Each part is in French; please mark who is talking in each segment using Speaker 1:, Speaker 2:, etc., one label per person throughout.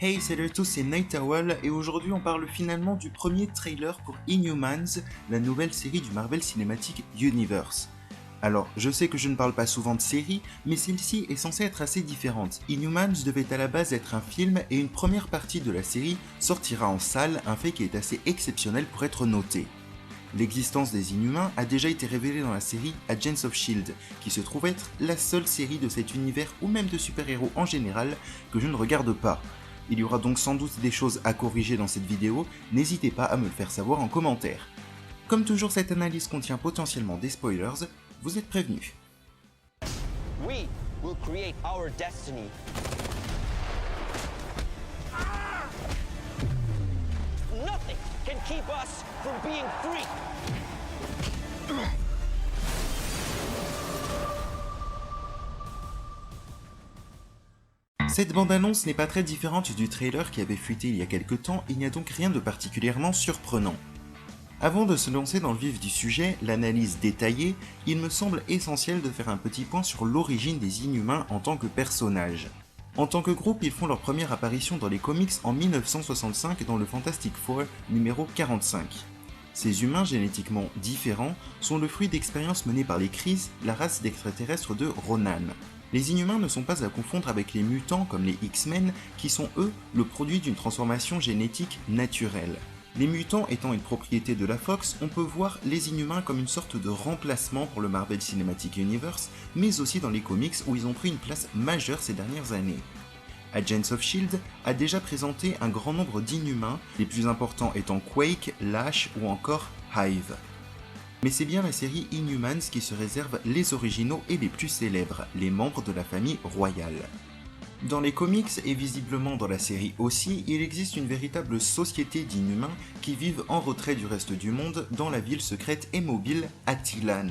Speaker 1: Hey, salut à tous, c'est Night Owl et aujourd'hui on parle finalement du premier trailer pour Inhumans, la nouvelle série du Marvel Cinematic Universe. Alors, je sais que je ne parle pas souvent de séries, mais celle-ci est censée être assez différente. Inhumans devait à la base être un film et une première partie de la série sortira en salle, un fait qui est assez exceptionnel pour être noté. L'existence des Inhumains a déjà été révélée dans la série Agents of S.H.I.E.L.D., qui se trouve être la seule série de cet univers ou même de super-héros en général que je ne regarde pas. Il y aura donc sans doute des choses à corriger dans cette vidéo, n'hésitez pas à me le faire savoir en commentaire. Comme toujours, cette analyse contient potentiellement des spoilers, vous êtes prévenus.
Speaker 2: We will create our destiny. Nothing can keep us from being free.
Speaker 1: Cette bande-annonce n'est pas très différente du trailer qui avait fuité il y a quelques temps, il n'y a donc rien de particulièrement surprenant. Avant de se lancer dans le vif du sujet, l'analyse détaillée, il me semble essentiel de faire un petit point sur l'origine des Inhumains en tant que personnages. En tant que groupe, ils font leur première apparition dans les comics en 1965 dans le Fantastic Four numéro 45. Ces humains génétiquement différents sont le fruit d'expériences menées par les Kree, la race d'extraterrestres de Ronan. Les Inhumains ne sont pas à confondre avec les mutants comme les X-Men qui sont eux le produit d'une transformation génétique naturelle. Les mutants étant une propriété de la Fox, on peut voir les Inhumains comme une sorte de remplacement pour le Marvel Cinematic Universe, mais aussi dans les comics où ils ont pris une place majeure ces dernières années. Agents of S.H.I.E.L.D. a déjà présenté un grand nombre d'Inhumains, les plus importants étant Quake, Lash ou encore Hive. Mais c'est bien la série Inhumans qui se réserve les originaux et les plus célèbres, les membres de la famille royale. Dans les comics et visiblement dans la série aussi, il existe une véritable société d'inhumains qui vivent en retrait du reste du monde dans la ville secrète et mobile Attilan,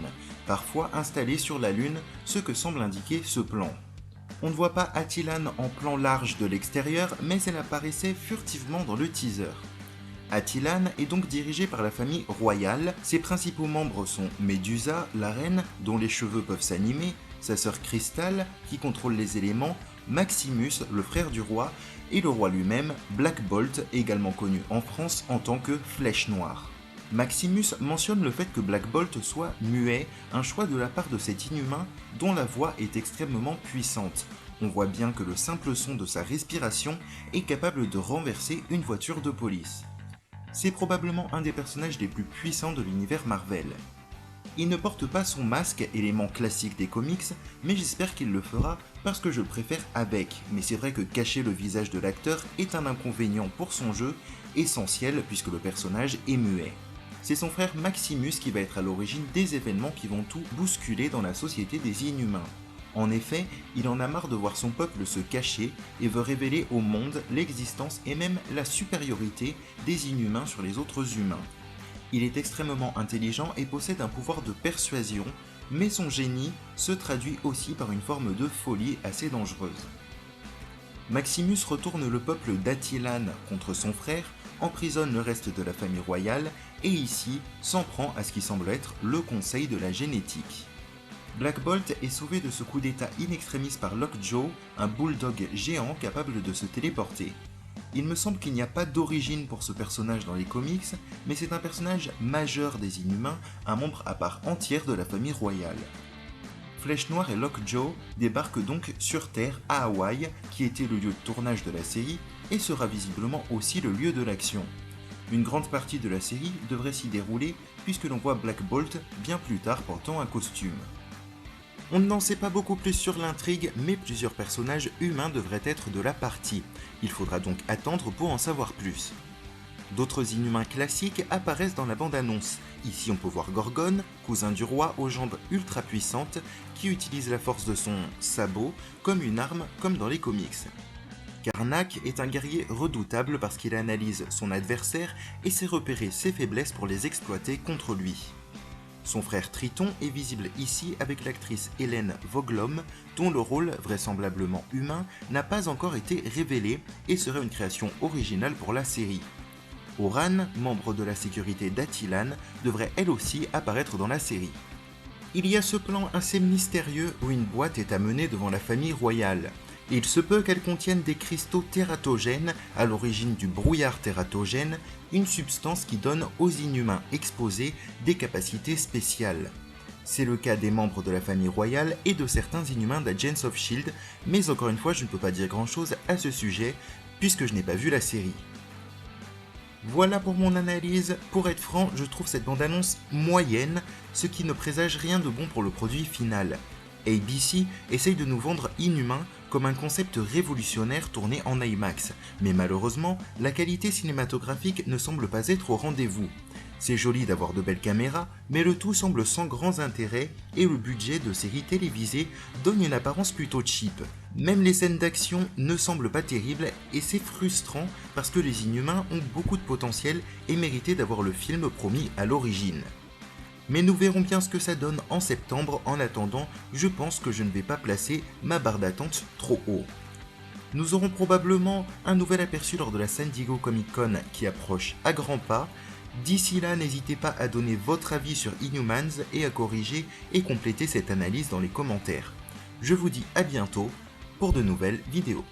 Speaker 1: parfois installée sur la Lune, ce que semble indiquer ce plan. On ne voit pas Attilan en plan large de l'extérieur, mais elle apparaissait furtivement dans le teaser. Attilan est donc dirigé par la famille royale, ses principaux membres sont Medusa, la reine, dont les cheveux peuvent s'animer, sa sœur Crystal, qui contrôle les éléments, Maximus, le frère du roi, et le roi lui-même, Black Bolt, également connu en France en tant que Flèche Noire. Maximus mentionne le fait que Black Bolt soit muet, un choix de la part de cet inhumain dont la voix est extrêmement puissante. On voit bien que le simple son de sa respiration est capable de renverser une voiture de police. C'est probablement un des personnages les plus puissants de l'univers Marvel. Il ne porte pas son masque, élément classique des comics, mais j'espère qu'il le fera parce que je le préfère avec, mais c'est vrai que cacher le visage de l'acteur est un inconvénient pour son jeu, essentiel puisque le personnage est muet. C'est son frère Maximus qui va être à l'origine des événements qui vont tout bousculer dans la société des Inhumains. En effet, il en a marre de voir son peuple se cacher et veut révéler au monde l'existence et même la supériorité des Inhumains sur les autres humains. Il est extrêmement intelligent et possède un pouvoir de persuasion, mais son génie se traduit aussi par une forme de folie assez dangereuse. Maximus retourne le peuple d'Attilan contre son frère, emprisonne le reste de la famille royale et ici s'en prend à ce qui semble être le conseil de la génétique. Black Bolt est sauvé de ce coup d'état in extremis par Lockjaw, un bulldog géant capable de se téléporter. Il me semble qu'il n'y a pas d'origine pour ce personnage dans les comics, mais c'est un personnage majeur des Inhumains, un membre à part entière de la famille royale. Flèche Noire et Lockjaw débarquent donc sur Terre, à Hawaï, qui était le lieu de tournage de la série, et sera visiblement aussi le lieu de l'action. Une grande partie de la série devrait s'y dérouler, puisque l'on voit Black Bolt bien plus tard portant un costume. On n'en sait pas beaucoup plus sur l'intrigue, mais plusieurs personnages humains devraient être de la partie. Il faudra donc attendre pour en savoir plus. D'autres Inhumains classiques apparaissent dans la bande-annonce. Ici on peut voir Gorgon, cousin du roi aux jambes ultra puissantes, qui utilise la force de son sabot comme une arme comme dans les comics. Karnak est un guerrier redoutable parce qu'il analyse son adversaire et sait repérer ses faiblesses pour les exploiter contre lui. Son frère Triton est visible ici avec l'actrice Hélène Voglom, dont le rôle, vraisemblablement humain, n'a pas encore été révélé et serait une création originale pour la série. Oran, membre de la sécurité d'Attilan, devrait elle aussi apparaître dans la série. Il y a ce plan assez mystérieux où une boîte est amenée devant la famille royale. Il se peut qu'elles contiennent des cristaux tératogènes, à l'origine du brouillard tératogène, une substance qui donne aux inhumains exposés des capacités spéciales. C'est le cas des membres de la famille royale et de certains inhumains d'Agents of S.H.I.E.L.D., mais encore une fois je ne peux pas dire grand chose à ce sujet, puisque je n'ai pas vu la série. Voilà pour mon analyse. Pour être franc, je trouve cette bande-annonce moyenne, ce qui ne présage rien de bon pour le produit final. ABC essaye de nous vendre Inhumains comme un concept révolutionnaire tourné en IMAX, mais malheureusement, la qualité cinématographique ne semble pas être au rendez-vous. C'est joli d'avoir de belles caméras, mais le tout semble sans grands intérêts et le budget de séries télévisées donne une apparence plutôt cheap. Même les scènes d'action ne semblent pas terribles et c'est frustrant parce que les Inhumains ont beaucoup de potentiel et méritaient d'avoir le film promis à l'origine. Mais nous verrons bien ce que ça donne en septembre. En attendant, je pense que je ne vais pas placer ma barre d'attente trop haut. Nous aurons probablement un nouvel aperçu lors de la San Diego Comic Con qui approche à grands pas. D'ici là, n'hésitez pas à donner votre avis sur Inhumans et à corriger et compléter cette analyse dans les commentaires. Je vous dis à bientôt pour de nouvelles vidéos.